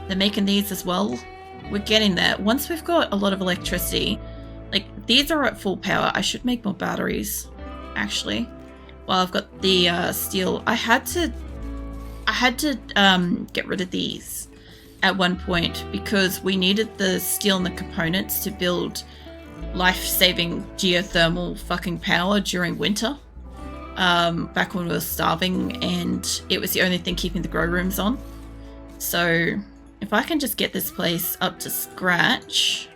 They're making these as well. We're getting there. Once we've got a lot of electricity, like these are at full power. I should make more batteries, actually. Well, I've got the steel. I had to get rid of these at one point because we needed the steel and the components to build life-saving geothermal fucking power during winter. Back when we were starving, and it was the only thing keeping the grow rooms on. So if I can just get this place up to scratch,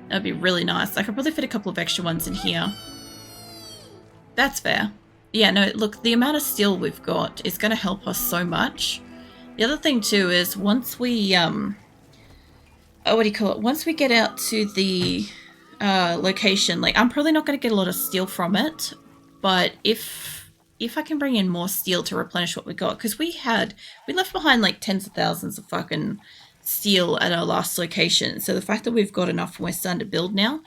that'd be really nice. I could probably fit a couple of extra ones in here. That's fair. Yeah, no, look, the amount of steel we've got is going to help us so much. The other thing too is once we once we get out to the location, like I'm probably not going to get a lot of steel from it, but if I can bring in more steel to replenish what we got, because we left behind like tens of thousands of fucking steel at our last location. So the fact that we've got enough and we're starting to build now,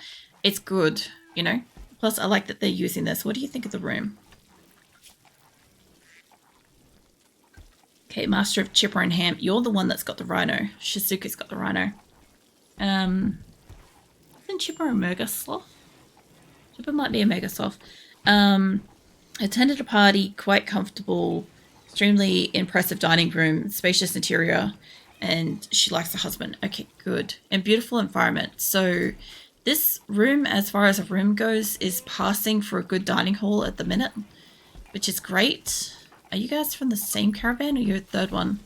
it's good, you know? Plus, I like that they're using this. What do you think of the room? Okay, Master of Chipper and Ham. You're the one that's got the rhino. Shizuka's got the rhino. Isn't Chipper a mega sloth? Chipper might be a mega sloth. Attended a party, quite comfortable, extremely impressive dining room, spacious interior, and she likes the husband. Okay, good. And beautiful environment. So this room, as far as a room goes, is passing for a good dining hall at the minute, which is great. Are you guys from the same caravan or you're a third one?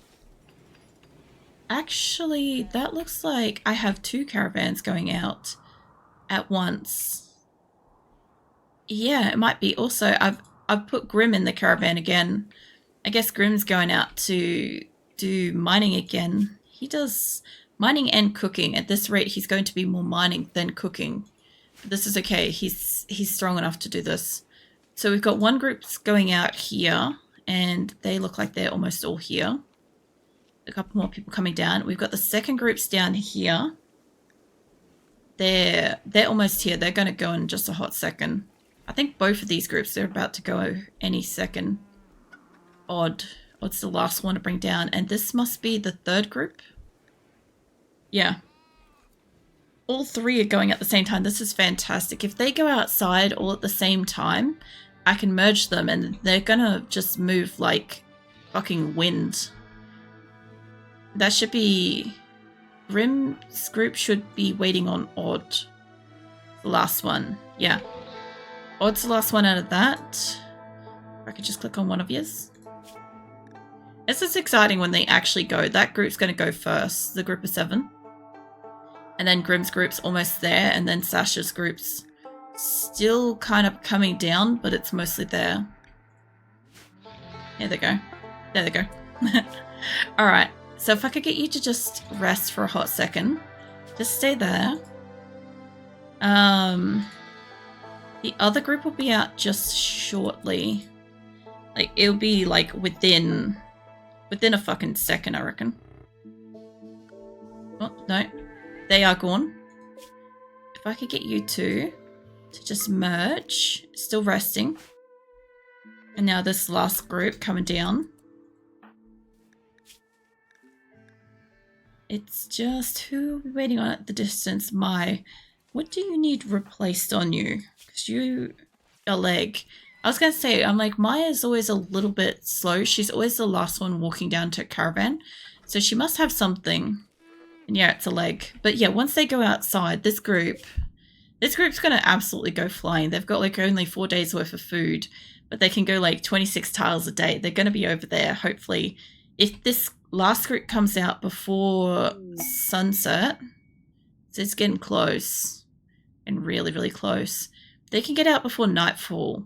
Actually, that looks like I have two caravans going out at once. Yeah, it might be. Also, I've put Grim in the caravan again. I guess Grim's going out to do mining again. He does mining and cooking. At this rate, he's going to be more mining than cooking. This is okay. He's strong enough to do this. So we've got one group's going out here, and they look like they're almost all here. A couple more people coming down. We've got the second groups down here. They're almost here. They're going to go in just a hot second. I think both of these groups, they're about to go any second. Odd. What's the last one to bring down? And this must be the third group? Yeah. All three are going at the same time. This is fantastic. If they go outside all at the same time, I can merge them and they're gonna just move like fucking wind. That should be... Grim's group should be waiting on Odd. The last one. Yeah. Odd's the last one out of that. If I could just click on one of yours. This is exciting when they actually go. That group's going to go first. The group of 7. And then Grim's group's almost there. And then Sasha's group's still kind of coming down, but it's mostly there. There they go. There they go. Alright. So if I could get you to just rest for a hot second. Just stay there. The other group will be out just shortly. Like, it'll be, like, within a fucking second, I reckon. Oh, no. They are gone. If I could get you two to just merge. Still resting. And now this last group coming down. It's just, who are we waiting on at the distance? What do you need replaced on you? Because a leg. I was going to say, I'm like, Maya's always a little bit slow. She's always the last one walking down to a caravan. So she must have something. And yeah, it's a leg. But yeah, once they go outside, this group's going to absolutely go flying. They've got like only 4 days worth of food, but they can go like 26 tiles a day. They're going to be over there, hopefully. If this last group comes out before sunset, so it's getting close and really, really close. They can get out before nightfall.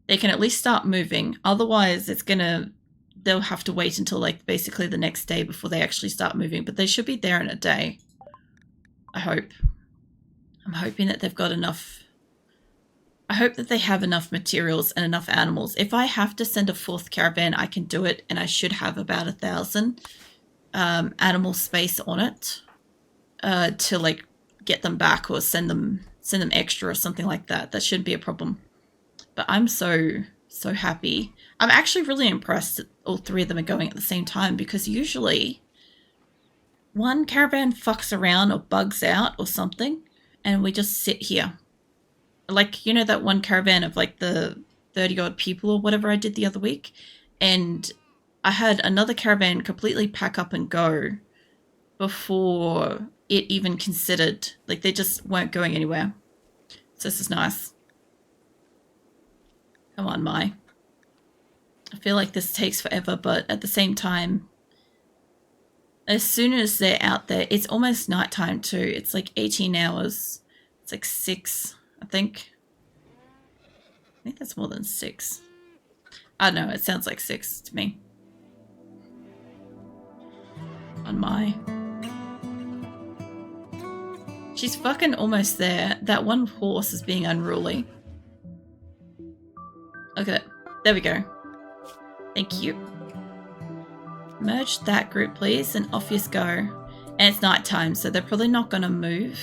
They can at least start moving. Otherwise, they'll have to wait until like basically the next day before they actually start moving. But they should be there in a day. I hope. I'm hoping that they've got enough. I hope that they have enough materials and enough animals. If I have to send a 4th caravan, I can do it. And I should have about 1,000 animal space on it to like get them back or send them extra or something like that. That shouldn't be a problem. But I'm so happy. I'm actually really impressed that all 3 of them are going at the same time, because usually one caravan fucks around or bugs out or something, and we just sit here. Like, you know, that one caravan of like the 30 odd people or whatever I did the other week, and I had another caravan completely pack up and go before it even considered, like they just weren't going anywhere. So this is nice. Come on, Mai. I feel like this takes forever, but at the same time, as soon as they're out there, it's almost nighttime too. It's like 18 hours. It's like 6, I think. I think that's more than 6. I don't know, it sounds like 6 to me. On Mai. She's fucking almost there. That one horse is being unruly. Okay, there we go. Thank you. Merge that group, please, and off you go. And it's nighttime, so they're probably not going to move.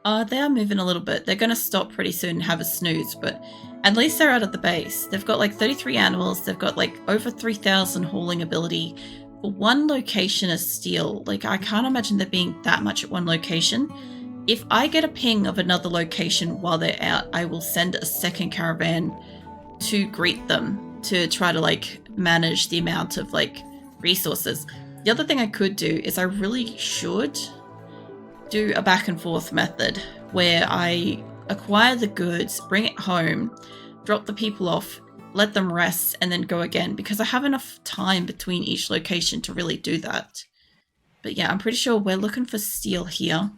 They are moving a little bit. They're going to stop pretty soon and have a snooze, but at least they're out of the base. They've got like 33 animals. They've got like over 3,000 hauling ability for one location of steel. Like, I can't imagine there being that much at one location. If I get a ping of another location while they're out, I will send a second caravan to greet them to try to like manage the amount of like resources. The other thing I could do is I really should do a back and forth method where I acquire the goods, bring it home, drop the people off, let them rest, and then go again, because I have enough time between each location to really do that. But yeah, I'm pretty sure we're looking for steel here.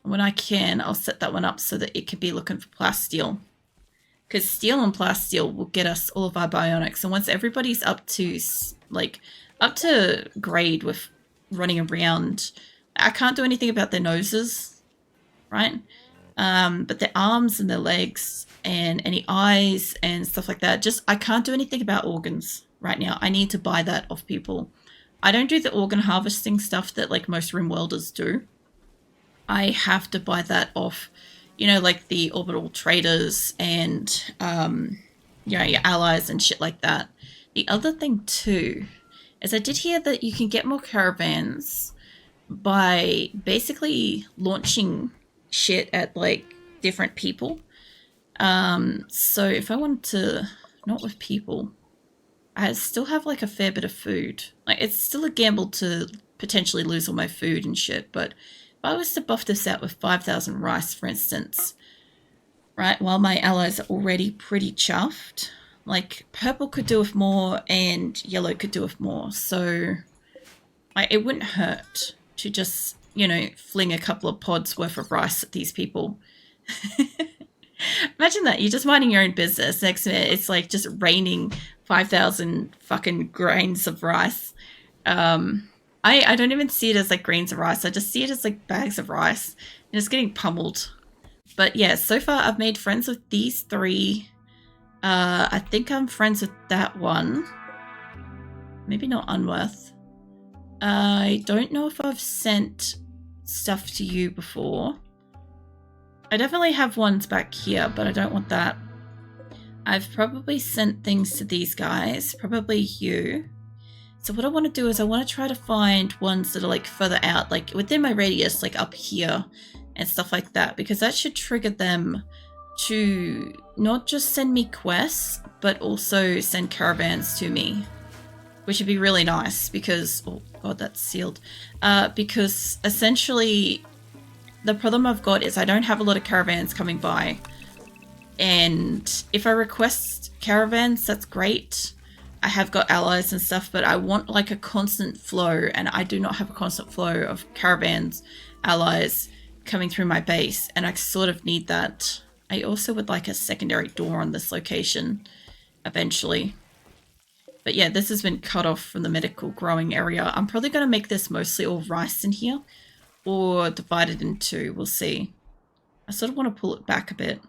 And when I can, I'll set that one up so that it can be looking for plasteel. Because steel and plasteel will get us all of our bionics. And once everybody's up to grade with running around, I can't do anything about their noses, right? But their arms and their legs and any eyes and stuff like that, I can't do anything about organs right now. I need to buy that off people. I don't do the organ harvesting stuff that like most RimWorlders do. I have to buy that off, you know, like the orbital traders and, you know, your allies and shit like that. The other thing too is I did hear that you can get more caravans by basically launching shit at like different people. So if I wanted to, not with people, I still have like a fair bit of food. Like, it's still a gamble to potentially lose all my food and shit, but if I was to buff this out with 5,000 rice, for instance, right, while my allies are already pretty chuffed, like purple could do with more and yellow could do with more. So like, it wouldn't hurt to just, you know, fling a couple of pods worth of rice at these people. Imagine that. You're just minding your own business. Next minute, it's like just raining 5,000 fucking grains of rice. I don't even see it as like grains of rice. I just see it as like bags of rice. And it's getting pummeled. But yeah, so far I've made friends with these 3. I think I'm friends with that one. Maybe not Unworth. I don't know if I've sent stuff to you before. I definitely have ones back here, but I don't want that. I've probably sent things to these guys, probably you. So what I want to do is I want to try to find ones that are like further out, like within my radius, like up here and stuff like that, because that should trigger them to not just send me quests, but also send caravans to me, which would be really nice because, oh god, that's sealed. Because essentially the problem I've got is I don't have a lot of caravans coming by. And if I request caravans, that's great. I have got allies and stuff, but I want like a constant flow, and I do not have a constant flow of caravans, allies coming through my base, and I sort of need that. I also would like a secondary door on this location eventually. But yeah, this has been cut off from the medical growing area. I'm probably going to make this mostly all rice in here, or divide it in 2. We'll see. I sort of want to pull it back a bit.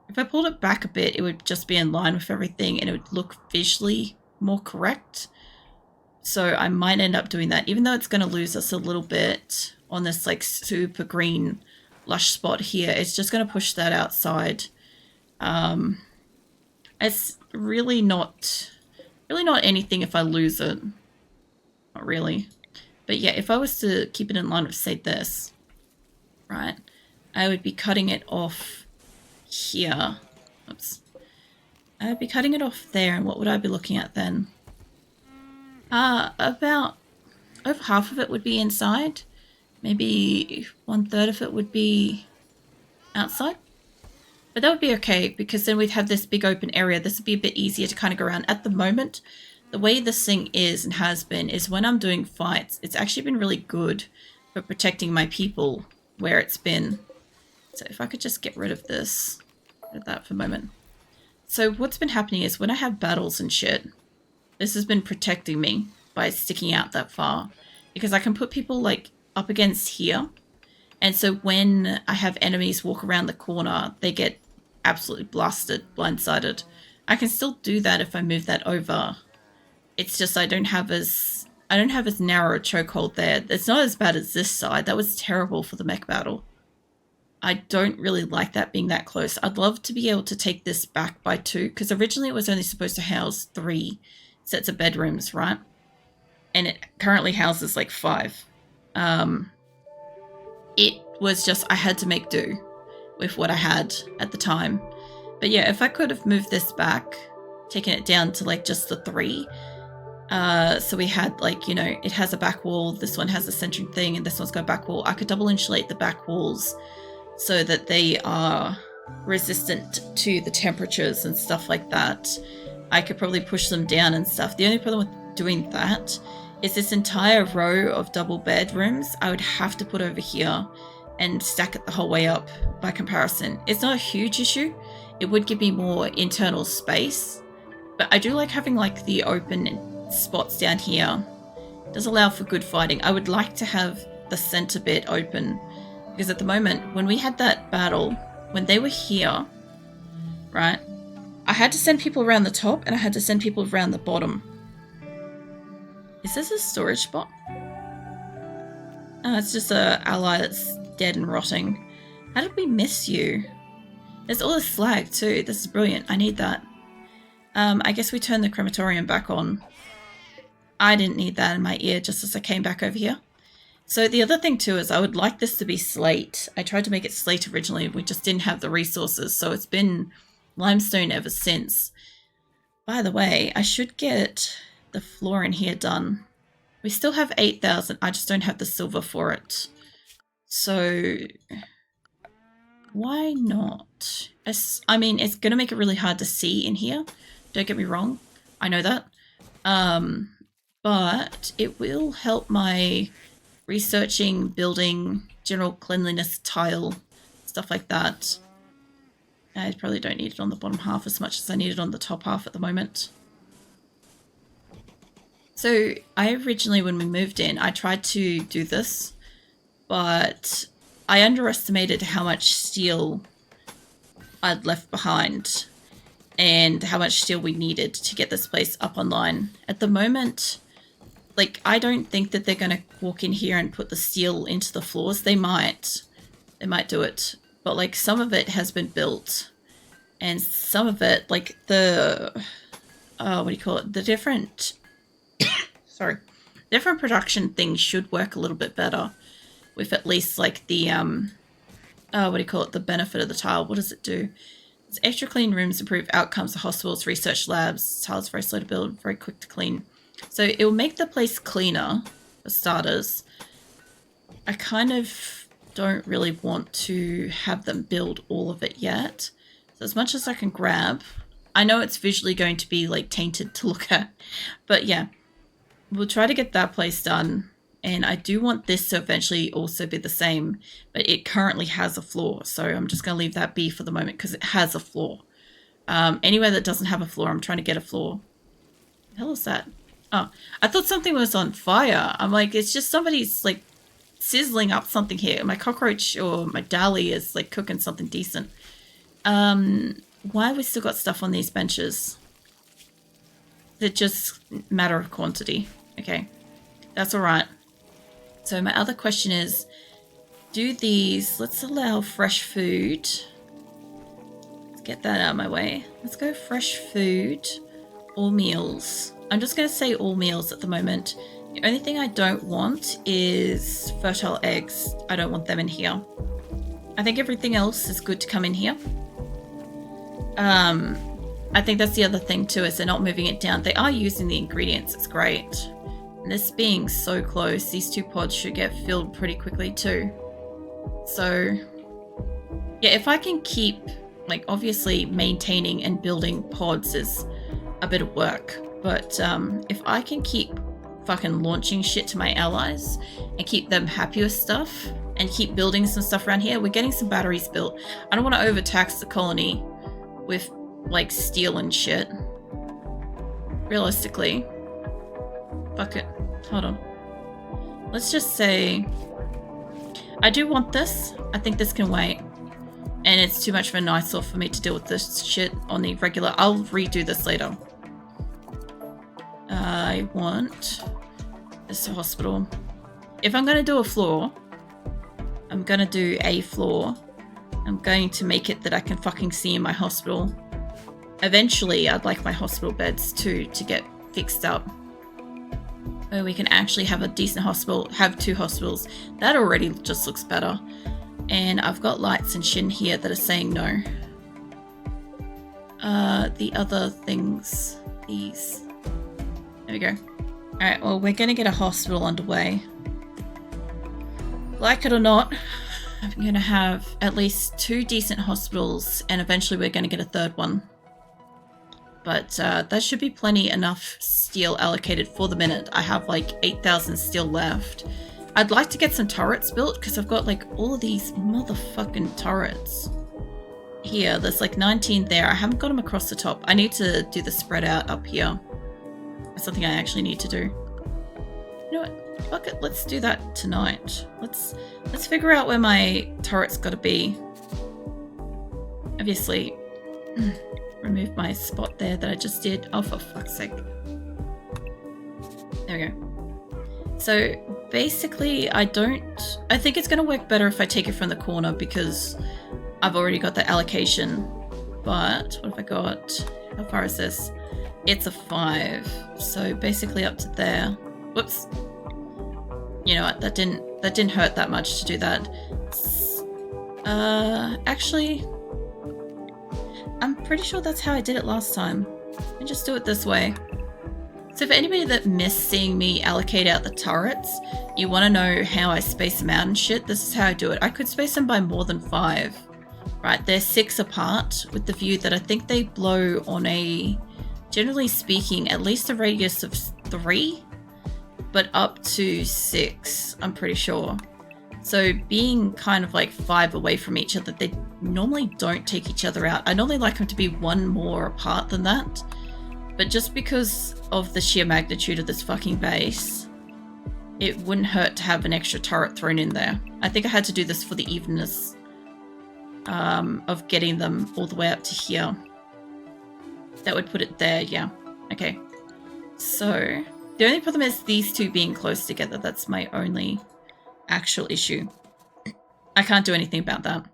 If I pulled it back a bit, it would just be in line with everything and it would look visually more correct. So I might end up doing that, even though it's going to lose us a little bit on this like super green lush spot here. It's just going to push that outside. It's really not anything if I lose it. Not really. But yeah, if I was to keep it in line with, say, this, right, I would be cutting it off here. Oops. I would be cutting it off there, and what would I be looking at then? About over half of it would be inside. Maybe 1/3 of it would be outside. But that would be okay, because then we'd have this big open area. This would be a bit easier to kind of go around. At the moment, the way this thing is and has been is when I'm doing fights, it's actually been really good for protecting my people where it's been. So if I could just get rid of this, rid of that for a moment. So what's been happening is when I have battles and shit, this has been protecting me by sticking out that far, because I can put people like up against here. And so when I have enemies walk around the corner, they get absolutely blasted, blindsided. I can still do that if I move that over. It's just I don't have as narrow a chokehold there. It's not as bad as this side. That was terrible for the mech battle. I don't really like that being that close. I'd love to be able to take this back by 2, because originally it was only supposed to house 3 sets of bedrooms, right? And it currently houses like 5. It was just, I had to make do with what I had at the time. But yeah, if I could have moved this back, taken it down to like just the 3, so we had like, you know, it has a back wall, this one has a centering thing, and this one's got a back wall. I could double insulate the back walls so that they are resistant to the temperatures and stuff like that. I could probably push them down and stuff. The only problem with doing that is this entire row of double bedrooms I would have to put over here and stack it the whole way up by comparison. It's not a huge issue. It would give me more internal space, but I do like having like the open spots down here. It does allow for good fighting. I would like to have the center bit open, because at the moment, when we had that battle, when they were here, right, I had to send people around the top and I had to send people around the bottom. Is this a storage spot? Oh, it's just a ally that's dead and rotting. How did we miss you? There's all this flag too. This is brilliant. I need that. I guess we turn the crematorium back on. I didn't need that in my ear just as I came back over here. So the other thing too is I would like this to be slate. I tried to make it slate originally. We just didn't have the resources. So it's been limestone ever since. By the way, I should get the floor in here done. We still have 8,000. I just don't have the silver for it. So why not? I mean, it's going to make it really hard to see in here. Don't get me wrong. I know that. But it will help my researching, building, general cleanliness, tile, stuff like that. I probably don't need it on the bottom half as much as I need it on the top half at the moment. So I originally, when we moved in, I tried to do this, but I underestimated how much steel I'd left behind and how much steel we needed to get this place up online. At the moment, like, I don't think that they're going to walk in here and put the steel into the floors. They might do it, but like some of it has been built, and some of it, like the what do you call it, the different different production things should work a little bit better with at least like the what do you call it, the benefit of the tile. What does it do? It's extra clean rooms, improve outcomes for hospitals, research labs. Tile's very slow to build, very quick to clean. So it will make the place cleaner, for starters. I kind of don't really want to have them build all of it yet. So as much as I can grab, I know it's visually going to be like tainted to look at, but yeah, we'll try to get that place done. And I do want this to eventually also be the same, but it currently has a floor. So I'm just going to leave that be for the moment because it has a floor. Anywhere that doesn't have a floor, I'm trying to get a floor. What the hell is that? Oh, I thought something was on fire. I'm like, it's just somebody's like sizzling up something here. My cockroach or my dally is like cooking something decent. Why have we still got stuff on these benches? Is it just a matter of quantity? Okay, that's all right. So my other question is, do these, let's allow fresh food. Let's get that out of my way. Let's go fresh food, all meals. I'm just going to say all meals at the moment. The only thing I don't want is fertile eggs. I don't want them in here. I think everything else is good to come in here. I think that's the other thing too, is they're not moving it down. They are using the ingredients, it's great. And this being so close, these 2 pods should get filled pretty quickly too. So yeah, if I can keep, like, obviously maintaining and building pods is a bit of work, but if I can keep fucking launching shit to my allies and keep them happy with stuff and keep building some stuff around here, we're getting some batteries built. I don't want to overtax the colony with like steel and shit. Realistically. Fuck it. Hold on. Let's just say I do want this. I think this can wait. And it's too much of an eyesore for me to deal with this shit on the regular. I'll redo this later. I want this hospital. If I'm going to do a floor, I'm going to do a floor. I'm going to make it that I can fucking see in my hospital. Eventually, I'd like my hospital beds to get fixed up. Where we can actually have a decent hospital, have 2 hospitals. That already just looks better. And I've got lights and shit in here that are saying no. The other things, these. There we go. Alright, well, we're going to get a hospital underway. Like it or not, I'm going to have at least 2 decent hospitals, and eventually we're going to get a 3rd one. But that should be plenty enough steel allocated for the minute. I have like 8,000 steel left. I'd like to get some turrets built because I've got like all of these motherfucking turrets. Here, there's like 19 there. I haven't got them across the top. I need to do the spread out up here. That's something I actually need to do. You know what? Fuck it. Let's do that tonight. Let's figure out where my turret's got to be. Obviously, remove my spot there that I just did. Oh, for fuck's sake. There we go. So basically, I think it's going to work better if I take it from the corner because I've already got the allocation. But what have I got? How far is this? It's a 5. So basically up to there. Whoops. You know what? That didn't hurt that much to do that. Actually, I'm pretty sure that's how I did it last time. Let me just do it this way. So for anybody that missed seeing me allocate out the turrets, you want to know how I space them out and shit, this is how I do it. I could space them by more than 5. Right, they're 6 apart with the view that I think they blow on a, generally speaking, at least a radius of 3, but up to 6, I'm pretty sure. So being kind of like 5 away from each other, they normally don't take each other out. I normally like them to be 1 more apart than that. But just because of the sheer magnitude of this fucking base, it wouldn't hurt to have an extra turret thrown in there. I think I had to do this for the evenness of getting them all the way up to here. That would put it there, yeah. Okay. So, the only problem is these 2 being close together. That's my only actual issue. I can't do anything about that.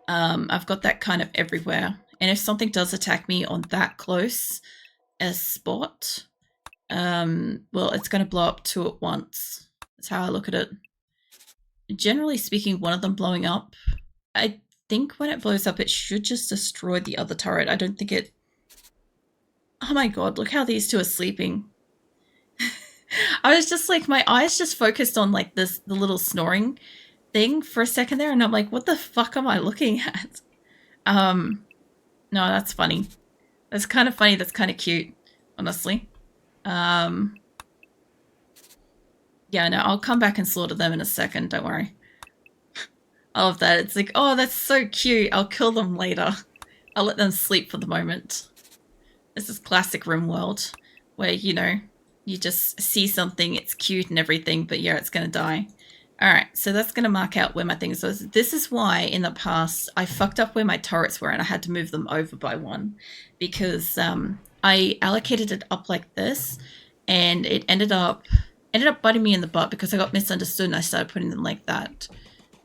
I've got that kind of everywhere. And if something does attack me on that close a spot, well, it's going to blow up 2 at once. That's how I look at it. Generally speaking, one of them blowing up, I think when it blows up, it should just destroy the other turret. I don't think it... Oh my god, look how these 2 are sleeping. I was just like, my eyes just focused on like the little snoring thing for a second there, and I'm like, what the fuck am I looking at? No, that's funny. That's kind of funny. That's kind of cute, honestly. Yeah, no, I'll come back and slaughter them in a second. Don't worry. I love that. It's like, oh, that's so cute. I'll kill them later. I'll let them sleep for the moment. This is classic RimWorld, where, you know, you just see something, it's cute and everything, but yeah, it's going to die. Alright, so that's going to mark out where my things was. This is why in the past I fucked up where my turrets were and I had to move them over by 1. Because I allocated it up like this and it ended up biting me in the butt because I got misunderstood and I started putting them like that.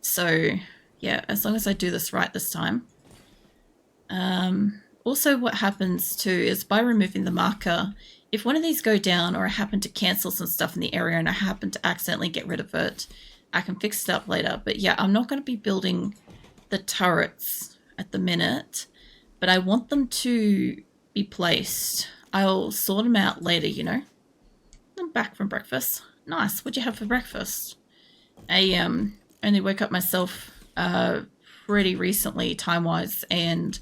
So yeah, as long as I do this right this time. Also what happens too is by removing the marker, if one of these go down or I happen to cancel some stuff in the area and I happen to accidentally get rid of it, I can fix it up later. But yeah, I'm not going to be building the turrets at the minute, but I want them to be placed. I'll sort them out later, you know. I'm back from breakfast. Nice. What'd you have for breakfast? I only woke up myself pretty recently, time-wise, and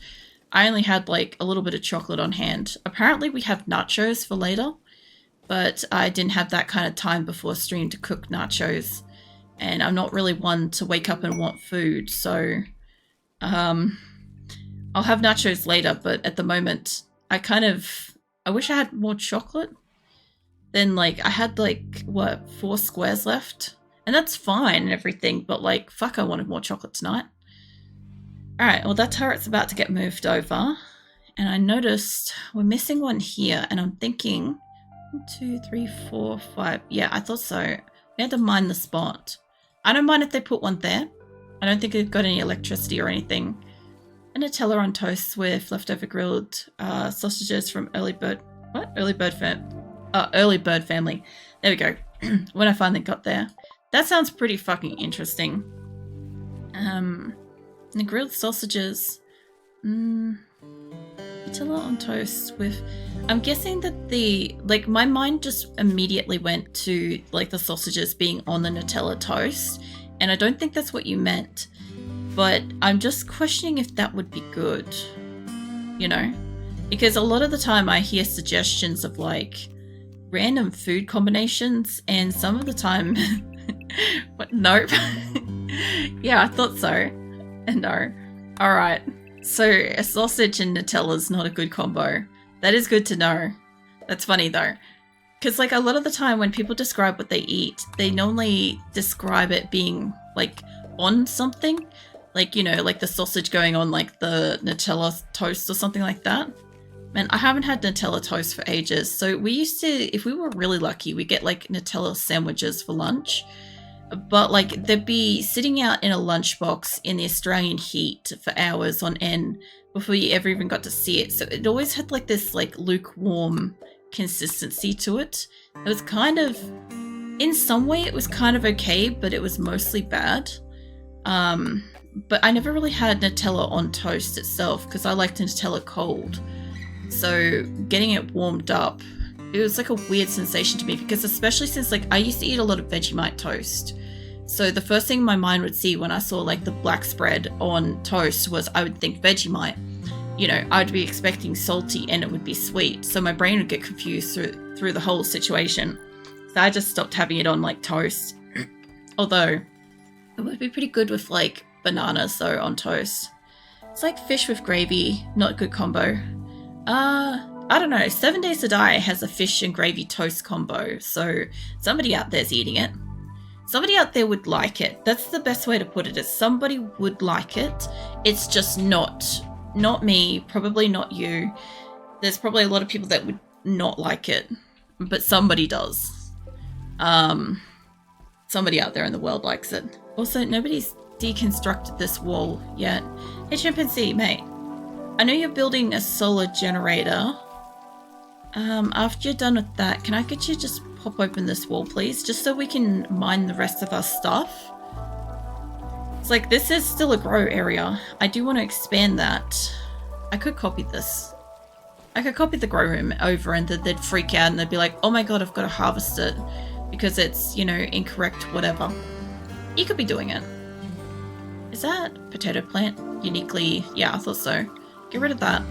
I only had like a little bit of chocolate on hand. Apparently we have nachos for later, but I didn't have that kind of time before stream to cook nachos, and I'm not really one to wake up and want food, so I'll have nachos later, but at the moment I wish I had more chocolate. Then like I had like what, 4 squares left, and that's fine and everything, but like fuck, I wanted more chocolate tonight. Alright, well that turret's about to get moved over, and I noticed we're missing one here, and I'm thinking 1, 2, 3, 4, 5. Yeah, I thought so. We had to mine the spot. I don't mind if they put one there. I don't think they've got any electricity or anything. A Nutella on toast with leftover grilled sausages from Early Bird Family. There we go. When I finally got there. That sounds pretty fucking interesting. The grilled sausages. Nutella on toast with... I'm guessing that my mind just immediately went to like the sausages being on the Nutella toast, and I don't think that's what you meant. But I'm just questioning if that would be good, you know? Because a lot of the time I hear suggestions of like random food combinations, and some of the time, what? Nope. Yeah, I thought so. No. Alright. So a sausage and Nutella is not a good combo. That is good to know. That's funny though. Because like a lot of the time when people describe what they eat, they normally describe it being like on something. Like, you know, like the sausage going on like the Nutella toast or something like that. Man, I haven't had Nutella toast for ages. So we used to, if we were really lucky, we get like Nutella sandwiches for lunch. But like they'd be sitting out in a lunchbox in the Australian heat for hours on end before you ever even got to see it. So it always had like this like lukewarm consistency to it. It was kind of, in some way it was kind of okay, but it was mostly bad. But I never really had Nutella on toast itself because I liked Nutella cold. So getting it warmed up, it was like a weird sensation to me, because especially since like I used to eat a lot of Vegemite toast. So the first thing my mind would see when I saw like the black spread on toast was I would think Vegemite. You know, I'd be expecting salty and it would be sweet. So my brain would get confused through the whole situation. So I just stopped having it on like toast. Although it would be pretty good with like bananas though on toast. It's like fish with gravy, not a good combo. I don't know, 7 Days to Die has a fish and gravy toast combo, so somebody out there's eating it. Somebody out there would like it. That's the best way to put it, is somebody would like it. It's just not me, probably not you. There's probably a lot of people that would not like it, but somebody does. Somebody out there in the world likes it. Also, nobody's deconstructed this wall yet. Hey chimpanzee, mate. I know you're building a solar generator. After you're done with that, can I get you to just pop open this wall, please? Just so we can mine the rest of our stuff. It's like, this is still a grow area. I do want to expand that. I could copy this. I could copy the grow room over, and they'd freak out and they'd be like, oh my god, I've got to harvest it because it's, you know, incorrect, whatever. You could be doing it. Is that potato plant uniquely? Yeah, I thought so. Get rid of that.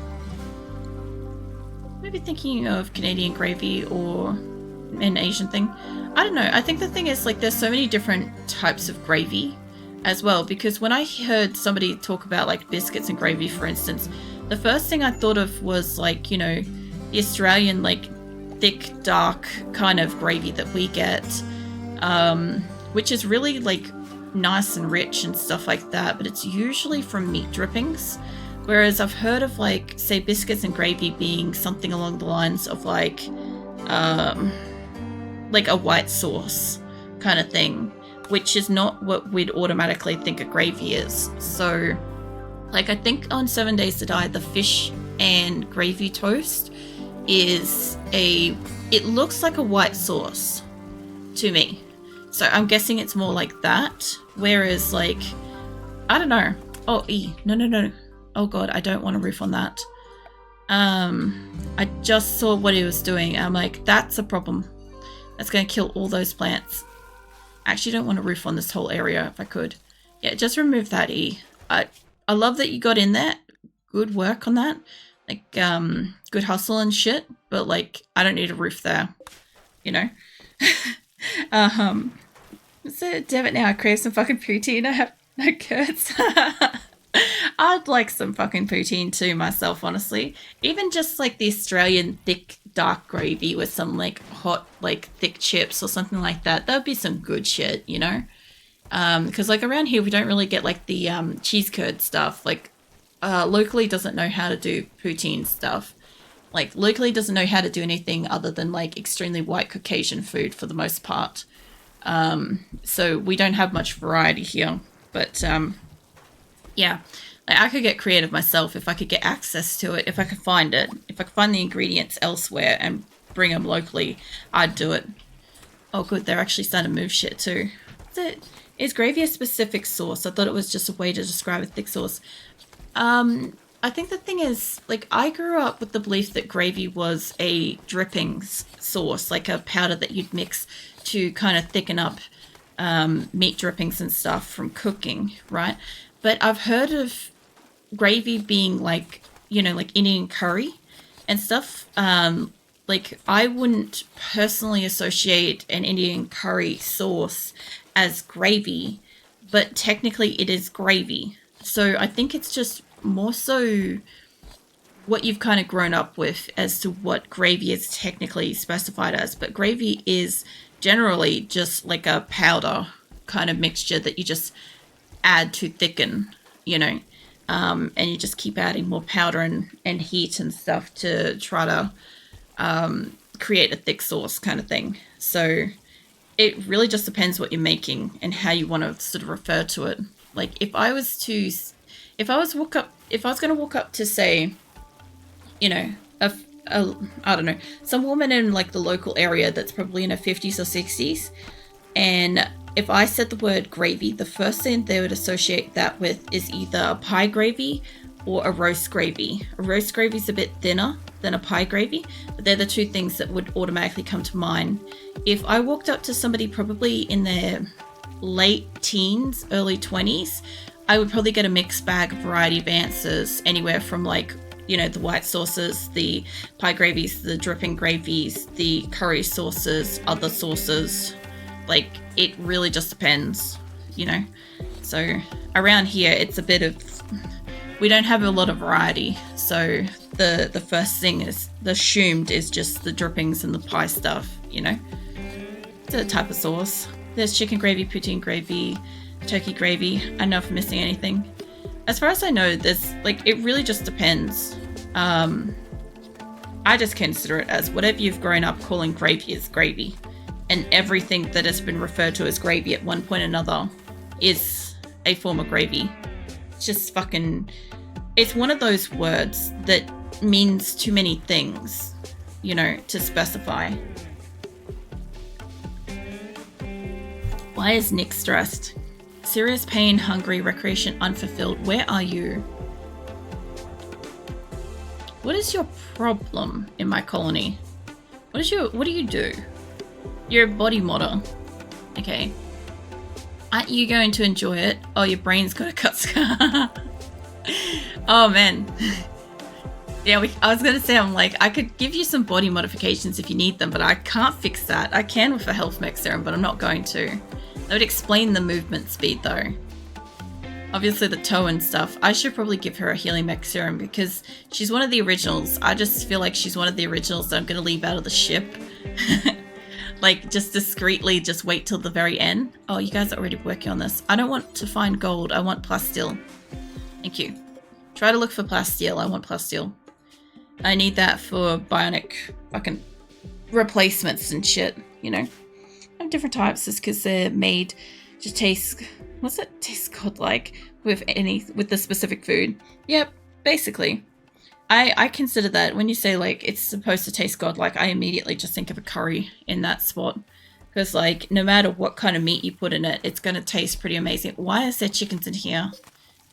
Maybe thinking of Canadian gravy or an Asian thing. I don't know. I think the thing is, like, there's so many different types of gravy as well, because when I heard somebody talk about like biscuits and gravy, for instance, the first thing I thought of was like, you know, the Australian like thick, dark kind of gravy that we get, which is really like nice and rich and stuff like that, but it's usually from meat drippings. Whereas I've heard of like, say, biscuits and gravy being something along the lines of like a white sauce kind of thing, which is not what we'd automatically think a gravy is. So like, I think on 7 Days to Die, the fish and gravy toast is it looks like a white sauce to me. So I'm guessing it's more like that. Whereas like, I don't know. Oh, no. Oh God, I don't want to roof on that. I just saw what he was doing. I'm like, that's a problem. That's going to kill all those plants. I actually don't want to roof on this whole area if I could. Yeah, just remove that E. I love that you got in there. Good work on that. Like, good hustle and shit. But like, I don't need a roof there. You know? So damn it now, I crave some fucking poutine. I have no curds. I'd like some fucking poutine too myself, honestly. Even just like the Australian thick dark gravy with some like hot like thick chips or something like that. That would be some good shit, you know? Because like around here we don't really get like the cheese curd stuff. Like locally doesn't know how to do poutine stuff. Like locally doesn't know how to do anything other than like extremely white Caucasian food for the most part. So we don't have much variety here. But yeah, like, I could get creative myself if I could get access to it, if I could find it. If I could find the ingredients elsewhere and bring them locally, I'd do it. Oh good, they're actually starting to move shit too. Is gravy a specific sauce? I thought it was just a way to describe a thick sauce. I think the thing is, like, I grew up with the belief that gravy was a drippings sauce, like a powder that you'd mix to kind of thicken up meat drippings and stuff from cooking, right? But I've heard of gravy being like, you know, like Indian curry and stuff. Like, I wouldn't personally associate an Indian curry sauce as gravy, but technically it is gravy. So I think it's just more so what you've kind of grown up with as to what gravy is technically specified as. But gravy is generally just like a powder kind of mixture that you just add to thicken, you know, and you just keep adding more powder and heat and stuff to try to create a thick sauce kind of thing. So it really just depends what you're making and how you want to sort of refer to it. Like if I was going to walk up to, say, you know, I don't know, some woman in like the local area that's probably in her 50s or 60s, and if I said the word gravy, the first thing they would associate that with is either a pie gravy or a roast gravy. A roast gravy is a bit thinner than a pie gravy, but they're the two things that would automatically come to mind. If I walked up to somebody probably in their late teens, early 20s, I would probably get a mixed bag of variety of answers, anywhere from like, you know, the white sauces, the pie gravies, the dripping gravies, the curry sauces, other sauces. Like, it really just depends, you know? So around here, it's a bit of, we don't have a lot of variety. So the first thing is, the assumed is just the drippings and the pie stuff, you know? It's a type of sauce. There's chicken gravy, poutine gravy, turkey gravy. I don't know if I'm missing anything. As far as I know, there's like, it really just depends. I just consider it as whatever you've grown up calling gravy is gravy, and everything that has been referred to as gravy at one point or another is a form of gravy. It's just fucking, it's one of those words that means too many things, you know, to specify. Why is Nick stressed? Serious pain, hungry, recreation unfulfilled. Where are you? What is your problem in my colony? What do you do? You're a body modder. Okay. Aren't you going to enjoy it? Oh, your brain's got a cut scar. Oh man. Yeah, I was going to say, I'm like, I could give you some body modifications if you need them, but I can't fix that. I can with a health mech serum, but I'm not going to. That would explain the movement speed though. Obviously the toe and stuff. I should probably give her a healing mech serum because she's one of the originals. I just feel like she's one of the originals that I'm going to leave out of the ship. Like, just discreetly, just wait till the very end. Oh, you guys are already working on this. I don't want to find gold. I want plasteel. Thank you. Try to look for plasteel. I want plasteel. I need that for bionic fucking replacements and shit, you know? I have different types just because they're made to taste... What's it taste good like with the specific food? Yep, basically. I consider that when you say like it's supposed to taste godlike, I immediately just think of a curry in that spot. Because like no matter what kind of meat you put in it, it's going to taste pretty amazing. Why is there chickens in here?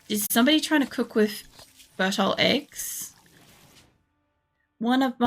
Is somebody trying to cook with fertile eggs? One of